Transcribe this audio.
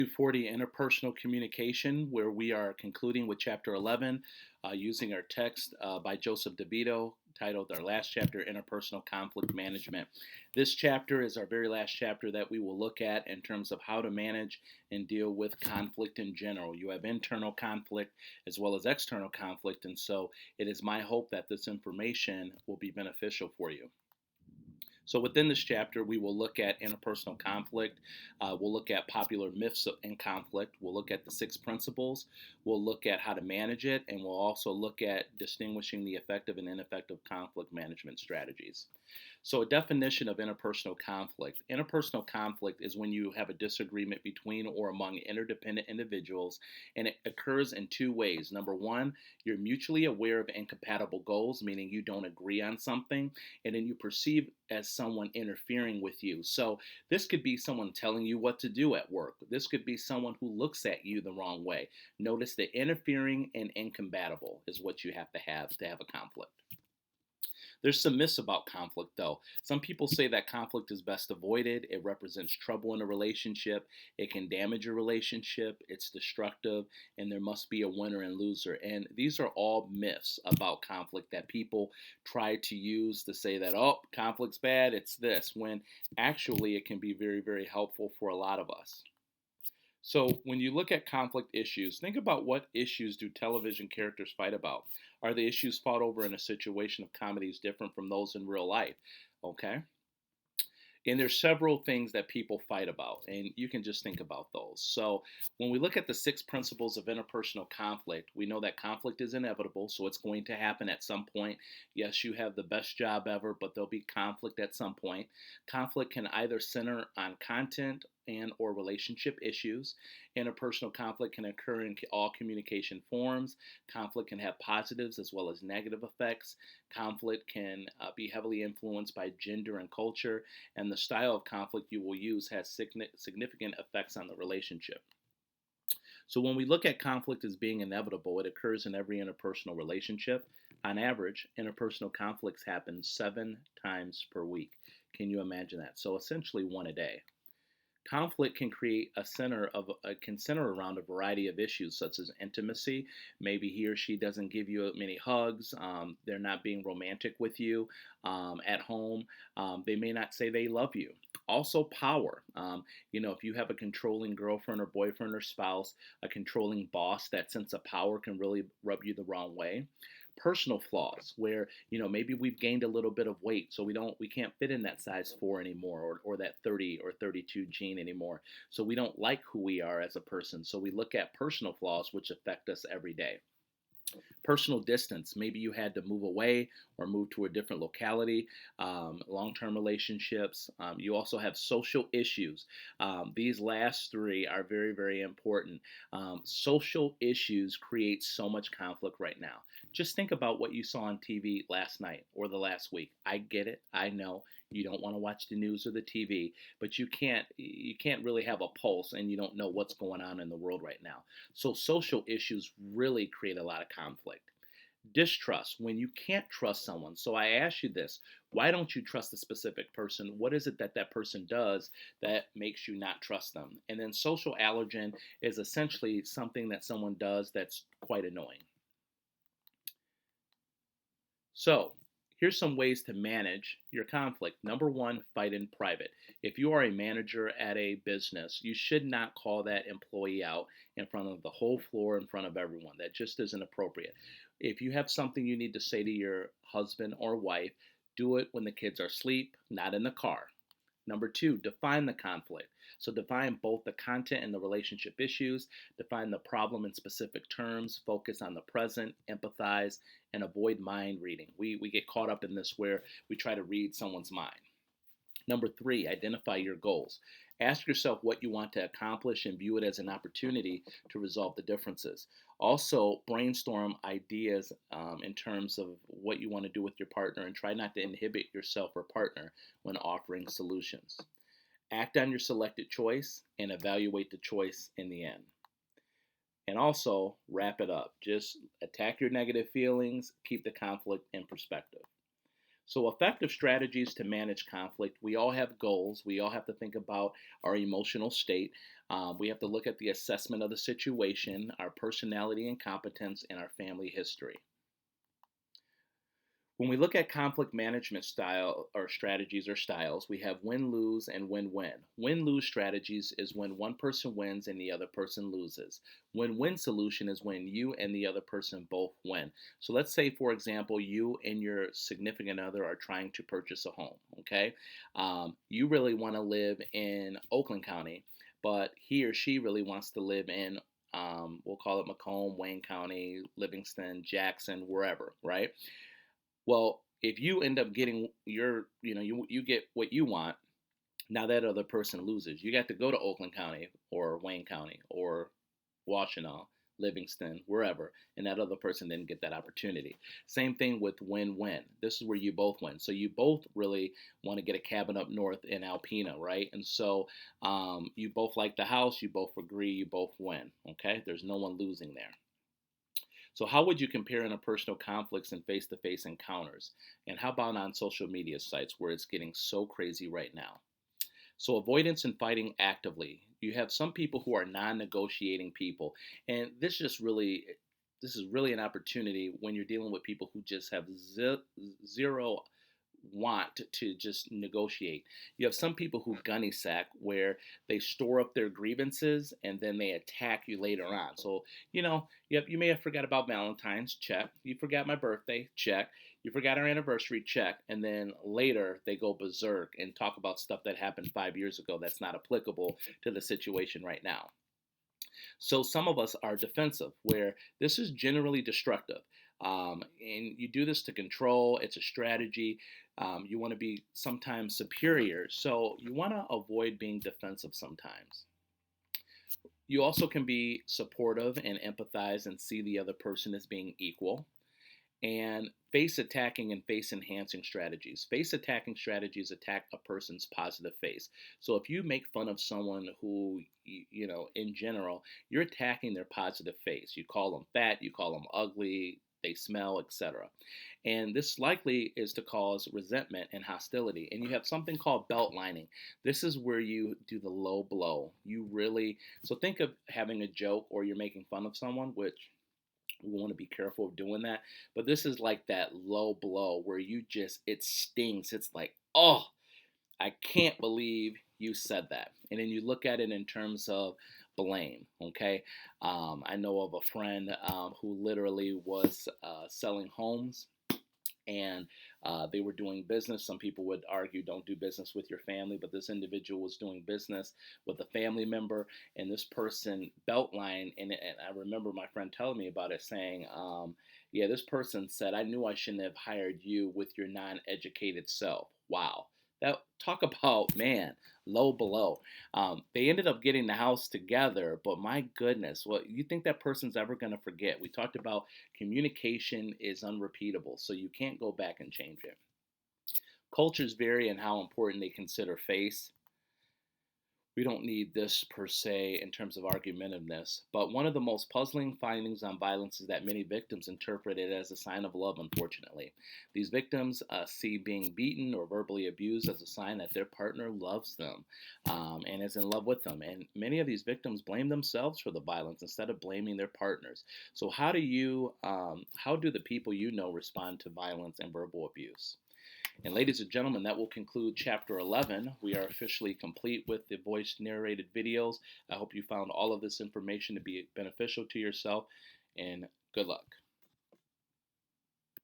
240 Interpersonal Communication, where we are concluding with Chapter 11 using our text by Joseph DeVito titled Our Last Chapter Interpersonal Conflict Management. This chapter is our very last chapter that we will look at in terms of how to manage and deal with conflict in general. You have internal conflict as well as external conflict, and so it is my hope that this information will be beneficial for you. So within this chapter, we will look at interpersonal conflict. We'll look at popular myths in conflict. We'll look at the 6 principles. We'll look at how to manage it, and we'll also look at distinguishing the effective and ineffective conflict management strategies. So, a definition of interpersonal conflict. Interpersonal conflict is when you have a disagreement between or among interdependent individuals, and it occurs in 2 ways. Number one, you're mutually aware of incompatible goals, meaning you don't agree on something, and then you perceive as someone interfering with you. So, this could be someone telling you what to do at work. This could be someone who looks at you the wrong way. Notice that interfering and incompatible is what you have to have a conflict. There's some myths about conflict, though. Some people say that conflict is best avoided. It represents trouble in a relationship. It can damage a relationship. It's destructive, and there must be a winner and loser. And these are all myths about conflict that people try to use to say that, oh, conflict's bad, it's this, when actually it can be very, very helpful for a lot of us. So, when you look at conflict issues, think about what issues do television characters fight about? Are the issues fought over in a situation of comedies different from those in real life? Okay. And there's several things that people fight about, and you can just think about those. So, when we look at the 6 principles of interpersonal conflict, we know that conflict is inevitable, so it's going to happen at some point. Yes, you have the best job ever, but there'll be conflict at some point. Conflict can either center on content and or relationship issues. Interpersonal conflict can occur in all communication forms. Conflict can have positives as well as negative effects. Conflict can be heavily influenced by gender and culture, and the style of conflict you will use has significant effects on the relationship. So, when we look at conflict as being inevitable, it occurs in every interpersonal relationship. On average, interpersonal conflicts happen 7 times per week. Can you imagine that? So, essentially, one a day. Conflict can create can center around a variety of issues such as intimacy. Maybe he or she doesn't give you many hugs. They're not being romantic with you at home. They may not say they love you. Also, power. If you have a controlling girlfriend or boyfriend or spouse, a controlling boss, that sense of power can really rub you the wrong way. Personal flaws, where maybe we've gained a little bit of weight, so we can't fit in that size 4 anymore, or that 30 or 32 gene anymore, so we don't like who we are as a person, so we look at personal flaws which affect us every day. Personal distance, maybe you had to move away or move to a different locality. Long-term relationships. You also have social issues. These last 3 are very, very important. Social issues create so much conflict right now. Just think about what you saw on TV last night or the last week. I get it. I know you don't want to watch the news or the TV, but you can't really have a pulse, and you don't know what's going on in the world right now. So social issues really create a lot of conflict. Distrust, when you can't trust someone. So I ask you this: why don't you trust a specific person? What is it that that person does that makes you not trust them? And then social allergen is essentially something that someone does that's quite annoying. So, here's some ways to manage your conflict. Number one, fight in private. If you are a manager at a business, you should not call that employee out in front of the whole floor, in front of everyone. That just isn't appropriate. If you have something you need to say to your husband or wife, do it when the kids are asleep, not in the car. Number two, define the conflict. So define both the content and the relationship issues, define the problem in specific terms, focus on the present, empathize, and avoid mind reading. We get caught up in this where we try to read someone's mind. Number three, identify your goals. Ask yourself what you want to accomplish and view it as an opportunity to resolve the differences. Also, brainstorm ideas in terms of what you want to do with your partner, and try not to inhibit yourself or partner when offering solutions. Act on your selected choice and evaluate the choice in the end. And also, wrap it up. Just attack your negative feelings, keep the conflict in perspective. So, effective strategies to manage conflict. We all have goals. We all have to think about our emotional state. We have to look at the assessment of the situation, our personality and competence, and our family history. When we look at conflict management style or strategies or styles, we have win-lose and win-win. Win-lose strategies is when one person wins and the other person loses. Win-win solution is when you and the other person both win. So let's say, for example, you and your significant other are trying to purchase a home. Okay, you really want to live in Oakland County, but he or she really wants to live in we'll call it Macomb, Wayne County, Livingston, Jackson, wherever, right? Well, if you end up getting you get what you want, now that other person loses. You got to go to Oakland County or Wayne County or Washtenaw, Livingston, wherever, and that other person didn't get that opportunity. Same thing with win-win. This is where you both win. So you both really want to get a cabin up north in Alpena, right? And so you both like the house, you both agree, you both win. Okay, there's no one losing there. So, how would you compare interpersonal conflicts and face to face encounters? And how about on social media sites where it's getting so crazy right now? So, avoidance and fighting actively. You have some people who are non negotiating people. And this is really an opportunity when you're dealing with people who just have zero want to just negotiate. You have some people who gunny sack where they store up their grievances and then they attack you later on. So, you may have forgot about Valentine's, check. You forgot my birthday, check. You forgot our anniversary, check. And then later they go berserk and talk about stuff that happened 5 years ago that's not applicable to the situation right now. So some of us are defensive, where this is generally destructive. And you do this to control, it's a strategy. You want to be sometimes superior. So you want to avoid being defensive sometimes. You also can be supportive and empathize and see the other person as being equal. And face attacking and face enhancing strategies. Face attacking strategies attack a person's positive face. So if you make fun of someone who, in general, you're attacking their positive face. You call them fat, you call them ugly, they smell, etc. And this likely is to cause resentment and hostility. And you have something called belt lining. This is where you do the low blow. So think of having a joke or you're making fun of someone, which we want to be careful of doing that. But this is like that low blow where it stings. It's like, oh, I can't believe you said that. And then you look at it in terms of blame, okay? I know of a friend who literally was selling homes and they were doing business. Some people would argue don't do business with your family, but this individual was doing business with a family member, and this person belt line, and I remember my friend telling me about it, saying, yeah, this person said, I knew I shouldn't have hired you with your non-educated self. Wow. That talk about, man, low below. They ended up getting the house together, but my goodness, what you think that person's ever going to forget? We talked about communication is unrepeatable, so you can't go back and change it. Cultures vary in how important they consider face. We don't need this per se in terms of argumentiveness, but one of the most puzzling findings on violence is that many victims interpret it as a sign of love, unfortunately. These victims see being beaten or verbally abused as a sign that their partner loves them and is in love with them. And many of these victims blame themselves for the violence instead of blaming their partners. So how do the people you know respond to violence and verbal abuse? And ladies and gentlemen, that will conclude chapter 11. We are officially complete with the voice narrated videos. I hope you found all of this information to be beneficial to yourself, and good luck.